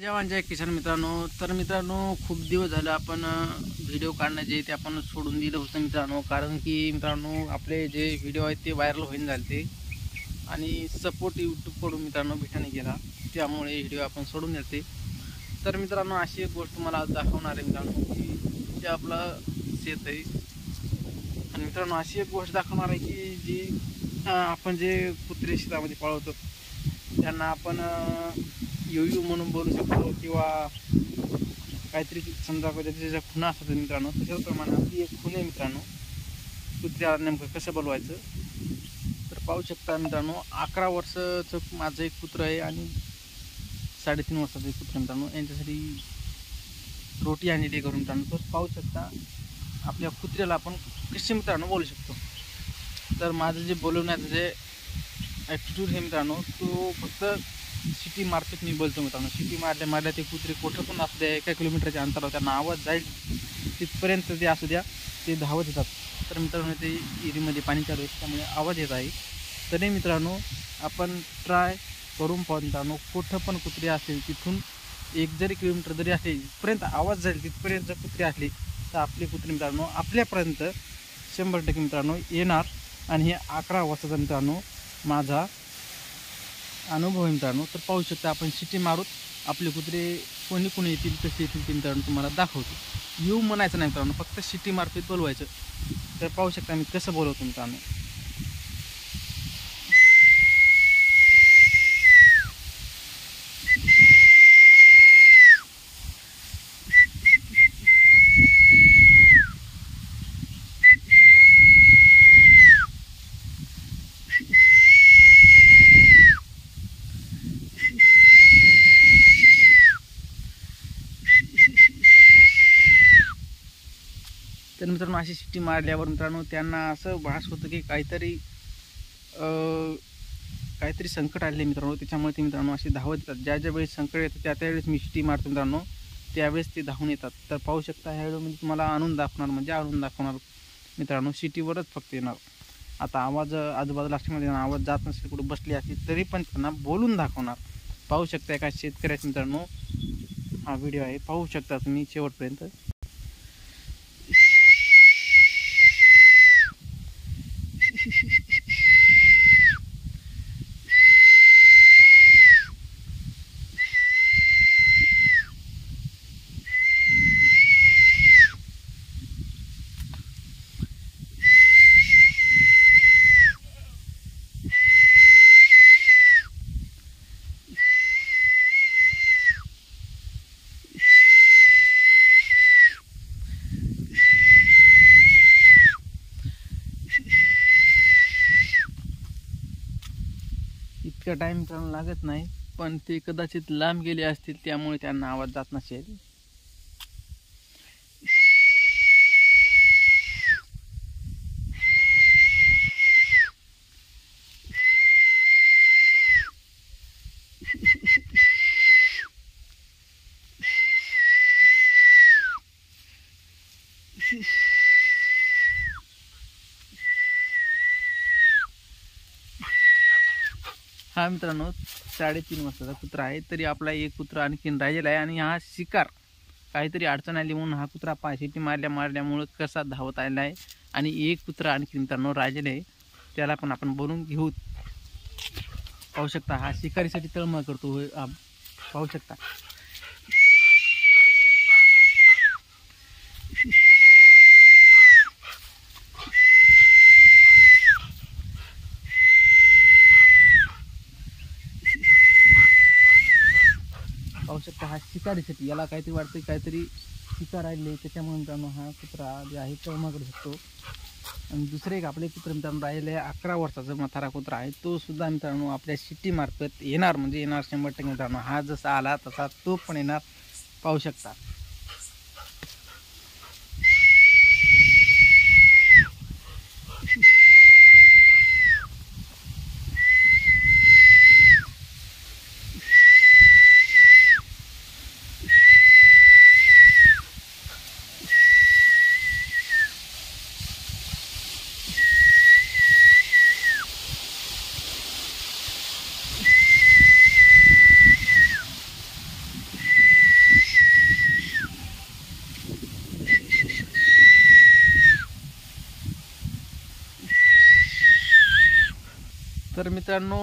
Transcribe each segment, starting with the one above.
जेवण जय किसान मित्रांनो, तर मित्रांनो खूप दिवस झाले आपण व्हिडिओ काढण्याचे ते आपण सोडून दिलं होतं मित्रांनो. कारण की मित्रांनो आपले जे व्हिडिओ आहेत ते व्हायरल होईन झाले आणि सपोर्ट यूट्यूबकडून मित्रांनो भेटाने गेला, त्यामुळे व्हिडिओ आपण सोडून देते. तर मित्रांनो अशी एक गोष्ट मला आज दाखवणार आहे मित्रांनो, की जे आपलं शेत आहे. आणि मित्रांनो अशी एक गोष्ट दाखवणार आहे की जी आपण जे कुत्रे शेतामध्ये पाळवतो त्यांना आपण यू म्हणून बोलू शकतो, किंवा काहीतरी समजा त्याच्या खुणा असतात मित्रांनो. त्याच्याप्रमाणे आपली एक खूण आहे मित्रांनो, कुत्र्याला नेमकं कसं बोलवायचं. तर पाहू शकता मित्रांनो, 11 वर्षाचं माझं एक कुत्रं आहे आणि 3.5 वर्षाचं एक कुत्रं मित्रांनो. यांच्यासाठी रोटी आणली करून मित्रांनो. तर पाहू शकता आपल्या कुत्र्याला आपण कसे मित्रांनो बोलू शकतो. तर माझं जे बोलवण्याचं जे ॲटिट्यूड हे मित्रांनो, तो फक्त सिटी मार्फत मी बोलतो मित्रांनो. सिटी मारल्या ते कुत्रे कुठं पण असू द्या, एका किलोमीटरच्या अंतरावर त्यांना आवाज जाईल तिथपर्यंत ते असू द्या, ते धावत येतात. तर मित्रांनो ते विहिरीमध्ये पाणी चालू आहे त्यामुळे आवाज येत आहे. तरी मित्रांनो आपण ट्राय करून पाहू मित्रांनो. कुठं पण कुत्रे असेल तिथून 1 जरी किलोमीटर जरी असले, जिथपर्यंत आवाज जाईल तिथपर्यंत जर कुत्रे असले तर आपले कुत्रे मित्रांनो आपल्यापर्यंत 100% मित्रांनो येणार. आणि हे 11 वर्षाचा मित्रांनो माझा अनुभव आहे मित्रांनो. तर पाहू शकता आपण सिटी मारूत आपले कुत्रे कोणी येतील कसे येतील ते मित्रांनो तुम्हाला दाखवतो. येऊ म्हणायचं नाही मित्रांनो, फक्त सिटी मार्फत बोलवायचं. तर पाहू शकता मी कसं बोलवतो मित्रांनो. तर मित्रांनो अशी शिट्टी मारल्यावर मित्रांनो त्यांना असं भास होतं की काहीतरी संकट आले मित्रांनो. त्याच्यामुळे ते मित्रांनो असे धावत येतात. ज्या ज्या वेळेस संकट येतं त्यावेळेस मी शिट्टी मारतो मित्रांनो, त्यावेळेस ते धावून येतात. तर पाहू शकता ह्या व्हिडिओमध्ये तुम्हाला आणून दाखवणार मित्रांनो. सिटीवरच फक्त येणार. आता आवाज आजूबाजूला असल्यामुळे आवाज जात नसेल, कुठं बसली असतील तरी पण त्यांना बोलून दाखवणार. पाहू शकता एका शेतकऱ्याचा मित्रांनो हा व्हिडिओ आहे, पाहू शकता तुम्ही शेवटपर्यंत. इतका टाईम मित्रांनो लागत नाही, पण ते कदाचित लांब गेले असतील त्यामुळे त्यांना आवाज जात नसेल. हा मित्रांनो 3.5 वर्षाचा कुत्रा आहे. तरी आपला एक कुत्रा आणखीन राहिलेला आहे आणि हा शिकार काहीतरी अडचण आली म्हणून हा कुत्रा पायशिटी मारल्यामुळं कसा धावत आलेला आहे. आणि एक कुत्रा आणखी मित्रांनो राहिलेला आहे, त्याला पण आपण बोलून घेऊ. पाहू शकता हा शिकारीसाठी तळमळ करतो. पाहू शकता. पाहू शकता हा शिकारीसाठी, याला काहीतरी वाटतं काहीतरी शिकार राहिले त्याच्यामुळे मित्रांनो हा कुत्रा जे आहे तळमळ करू शकतो. आणि दुसरे एक आपले कुत्रे मित्रांनो राहिले 11 वर्षाचा म्हातारा कुत्रा आहे, तो सुद्धा मित्रांनो आपल्या सिटी मार्फत येणार म्हणजे येणार 100% मित्रांनो. हा जसा आला तसा तो पण येणार. पाहू शकता. तर मित्रांनो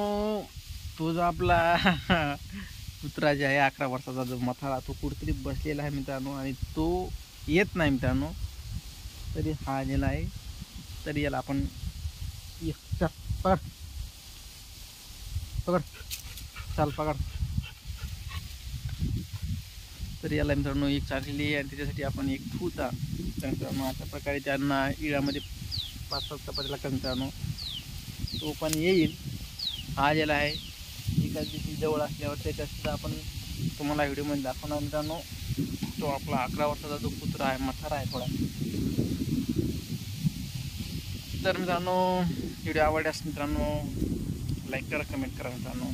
तो जो आपला कुत्रा जे आहे 11 वर्षाचा जो मथाळा तो कुठतरी बसलेला आहे मित्रांनो आणि तो येत नाही मित्रांनो. तरी हा आलेला आहे. तरी याला आपण चल पकड पकड चाल पकड. तर याला मित्रांनो एक चाललेली आहे आणि त्याच्यासाठी आपण एक ठेवता. तर मित्रांनो अशा प्रकारे त्यांना इळामध्ये 5-7 चपाती लागतात मित्रांनो. तो पण येईल. हा आलेला आहे. एकाच दिवशी जवळ असल्यावर त्याच्यासुद्धा आपण तुम्हाला व्हिडिओमध्ये दाखवणार मित्रांनो. तो आपला 11 वर्षाचा जो कुत्रा आहे मथारा आहे थोडा. तर मित्रांनो व्हिडिओ आवडल्यास मित्रांनो लाईक करा, कमेंट करा मित्रांनो.